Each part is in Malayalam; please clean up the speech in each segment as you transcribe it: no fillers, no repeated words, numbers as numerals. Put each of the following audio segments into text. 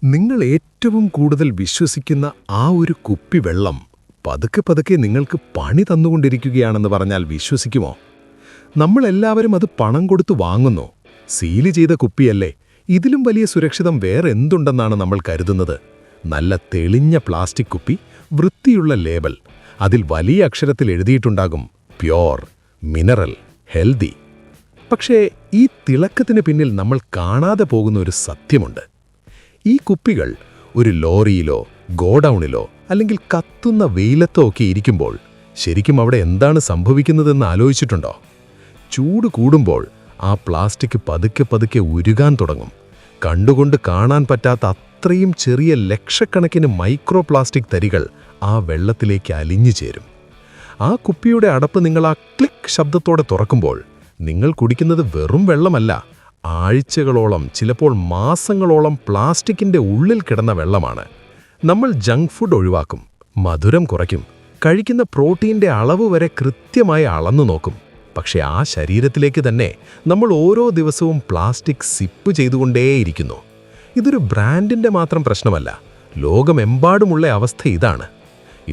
നിങ്ങൾ ഏറ്റവും കൂടുതൽ വിശ്വസിക്കുന്ന ആ ഒരു കുപ്പി വെള്ളം പതുക്കെ പതുക്കെ നിങ്ങൾക്ക് പണി തന്നുകൊണ്ടിരിക്കുകയാണെന്ന് പറഞ്ഞാൽ വിശ്വസിക്കുമോ? നമ്മളെല്ലാവരും അത് പണം കൊടുത്തു വാങ്ങുന്നു. സീല് ചെയ്ത കുപ്പിയല്ലേ, ഇതിലും വലിയ സുരക്ഷിതം വേറെ എന്തുണ്ടെന്നാണ് നമ്മൾ കരുതുന്നത്? നല്ല തെളിഞ്ഞ പ്ലാസ്റ്റിക് കുപ്പി, വൃത്തിയുള്ള ലേബൽ, അതിൽ വലിയ അക്ഷരത്തിൽ എഴുതിയിട്ടുണ്ടാകും പ്യോർ, മിനറൽ, ഹെൽതി. പക്ഷേ ഈ തിളക്കത്തിന് പിന്നിൽ നമ്മൾ കാണാതെ പോകുന്ന ഒരു സത്യമുണ്ട്. ഈ കുപ്പികൾ ഒരു ലോറിയിലോ ഗോഡൌണിലോ അല്ലെങ്കിൽ കത്തുന്ന വെയിലത്തോ ഒക്കെ ഇരിക്കുമ്പോൾ ശരിക്കും അവിടെ എന്താണ് സംഭവിക്കുന്നതെന്ന് ആലോചിച്ചിട്ടുണ്ടോ? ചൂട് കൂടുമ്പോൾ ആ പ്ലാസ്റ്റിക് പതുക്കെ പതുക്കെ ഉരുകാൻ തുടങ്ങും. കണ്ടുകൊണ്ട് കാണാൻ പറ്റാത്ത അത്രയും ചെറിയ ലക്ഷക്കണക്കിന് മൈക്രോ പ്ലാസ്റ്റിക് തരികൾ ആ വെള്ളത്തിലേക്ക് അലിഞ്ഞു ചേരും. ആ കുപ്പിയുടെ അടപ്പ് നിങ്ങൾ ആ ക്ലിക്ക് ശബ്ദത്തോടെ തുറക്കുമ്പോൾ നിങ്ങൾ കുടിക്കുന്നത് വെറും വെള്ളമല്ല, ആഴ്ചകളോളം, ചിലപ്പോൾ മാസങ്ങളോളം പ്ലാസ്റ്റിക്കിൻ്റെ ഉള്ളിൽ കിടന്ന വെള്ളമാണ്. നമ്മൾ ജങ്ക് ഫുഡ് ഒഴിവാക്കും, മധുരം കുറയ്ക്കും, കഴിക്കുന്ന പ്രോട്ടീൻ്റെ അളവ് വരെ കൃത്യമായി അളന്നു നോക്കും. പക്ഷേ ആ ശരീരത്തിലേക്ക് തന്നെ നമ്മൾ ഓരോ ദിവസവും പ്ലാസ്റ്റിക് സിപ്പ് ചെയ്തുകൊണ്ടേയിരിക്കുന്നു. ഇതൊരു ബ്രാൻഡിൻ്റെ മാത്രം പ്രശ്നമല്ല, ലോകമെമ്പാടുമുള്ള അവസ്ഥ ഇതാണ്.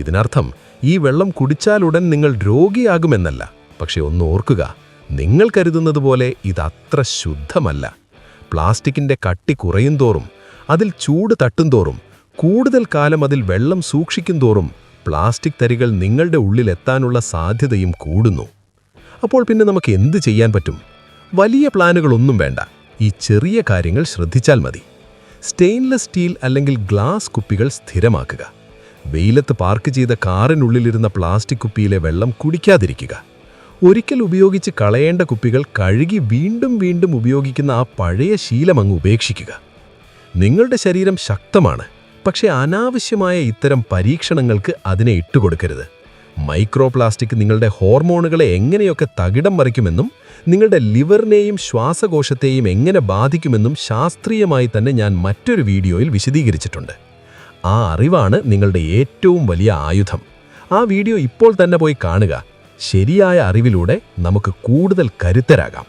ഇതിനർത്ഥം ഈ വെള്ളം കുടിച്ചാലുടൻ നിങ്ങൾ രോഗിയാകുമെന്നല്ല. പക്ഷെ ഒന്ന് ഓർക്കുക, നിങ്ങൾ കരുതുന്നത് പോലെ ഇതത്ര ശുദ്ധമല്ല. പ്ലാസ്റ്റിക്കിൻ്റെ കട്ടി കുറയും തോറും, അതിൽ ചൂട് തട്ടുംതോറും, കൂടുതൽ കാലം അതിൽ വെള്ളം സൂക്ഷിക്കും തോറും പ്ലാസ്റ്റിക് തരികൾ നിങ്ങളുടെ ഉള്ളിലെത്താനുള്ള സാധ്യതയും കൂടുന്നു. അപ്പോൾ പിന്നെ നമുക്ക് എന്ത് ചെയ്യാൻ പറ്റും? വലിയ പ്ലാനുകളൊന്നും വേണ്ട, ഈ ചെറിയ കാര്യങ്ങൾ ശ്രദ്ധിച്ചാൽ മതി. സ്റ്റെയിൻലെസ് സ്റ്റീൽ അല്ലെങ്കിൽ ഗ്ലാസ് കുപ്പികൾ സ്ഥിരമാക്കുക. വെയിലത്ത് പാർക്ക് ചെയ്ത കാറിനുള്ളിലിരുന്ന പ്ലാസ്റ്റിക് കുപ്പിയിലെ വെള്ളം കുടിക്കാതിരിക്കുക. ഒരിക്കൽ ഉപയോഗിച്ച് കളയേണ്ട കുപ്പികൾ കഴുകി വീണ്ടും വീണ്ടും ഉപയോഗിക്കുന്ന ആ പഴയ ശീലമങ്ങ് ഉപേക്ഷിക്കുക. നിങ്ങളുടെ ശരീരം ശക്തമാണ്, പക്ഷേ അനാവശ്യമായ ഇത്തരം പരീക്ഷണങ്ങൾക്ക് അതിനെ ഇട്ടുകൊടുക്കരുത്. മൈക്രോ പ്ലാസ്റ്റിക് നിങ്ങളുടെ ഹോർമോണുകളെ എങ്ങനെയൊക്കെ തകിടം മറിക്കുമെന്നും നിങ്ങളുടെ ലിവറിനെയും ശ്വാസകോശത്തെയും എങ്ങനെ ബാധിക്കുമെന്നും ശാസ്ത്രീയമായി തന്നെ ഞാൻ മറ്റൊരു വീഡിയോയിൽ വിശദീകരിച്ചിട്ടുണ്ട്. ആ അറിവാണ് നിങ്ങളുടെ ഏറ്റവും വലിയ ആയുധം. ആ വീഡിയോ ഇപ്പോൾ തന്നെ പോയി കാണുക. ശരിയായ അറിവിലൂടെ നമുക്ക് കൂടുതൽ കരുത്തരാകാം.